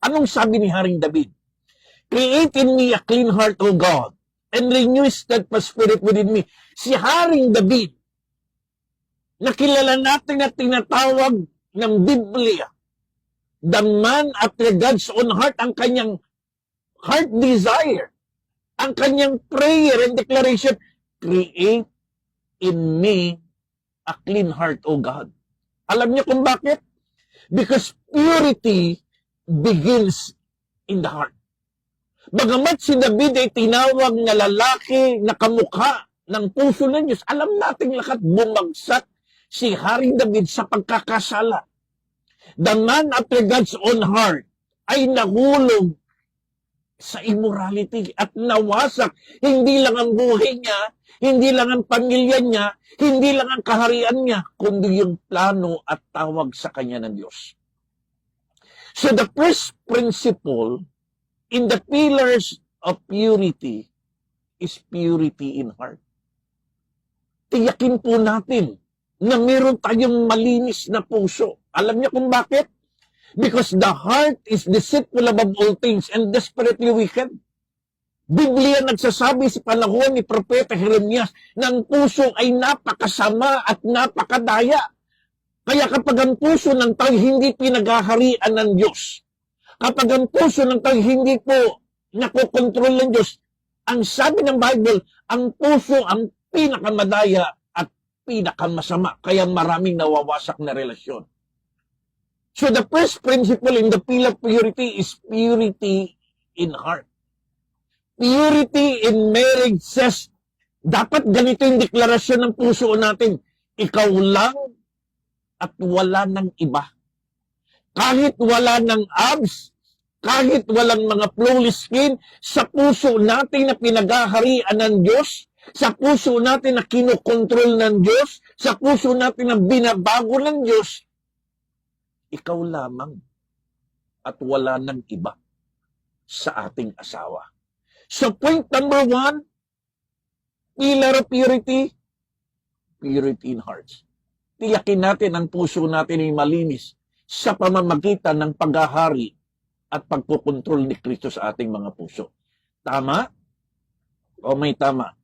Anong sabi ni Haring David? Create in me a clean heart, O God, and renew a steadfast spirit within me. Si Haring David, nakilala natin na tinatawag ng Biblia, the man after God's own heart, ang kanyang heart desire, ang kanyang prayer and declaration, create in me a clean heart, O God. Alam niyo kung bakit? Because purity begins in the heart. Bagamat si David ay tinawag na lalaki na kamukha ng puso ng Diyos, alam nating lahat bumagsak si Haring David sa pagkakasala. The man after God's own heart ay nahulog sa immorality at nawasak. Hindi lang ang buhay niya, hindi lang ang pamilya niya, hindi lang ang kaharian niya, kundi yung plano at tawag sa kanya ng Diyos. So the first principle in the pillars of purity is purity in heart. Tiyakin po natin na meron tayong malinis na puso. Alam niyo kung bakit? Because the heart is deceitful above all things and desperately wicked. Biblia nagsasabi sa panahon ni Propeta Jeremias na ang puso ay napakasama at napakadaya. Kaya kapag ang puso ng tao hindi pinaghaharian ng Diyos, kapag ang puso ng tao hindi po nakokontrol ng Diyos, ang sabi ng Bible, ang puso ang pinakamadaya at pinakamasama. Kaya maraming nawawasak na relasyon. So the first principle in the pillar of purity is purity in heart. Purity in marriage says, dapat ganito yung deklarasyon ng puso natin. Ikaw lang at wala ng iba. Kahit wala ng abs, kahit walang mga flawless skin, sa puso natin na pinaghaharian ng Diyos, sa puso natin na kinokontrol ng Diyos, sa puso natin na binabago ng Diyos, ikaw lamang at wala ng iba sa ating asawa. So point number 1, pillar of purity, purity in hearts. Tiyakin natin ang puso natin ay malinis sa pamamagitan ng paghahari at pagkukontrol ni Kristo sa ating mga puso. Tama? O may tama?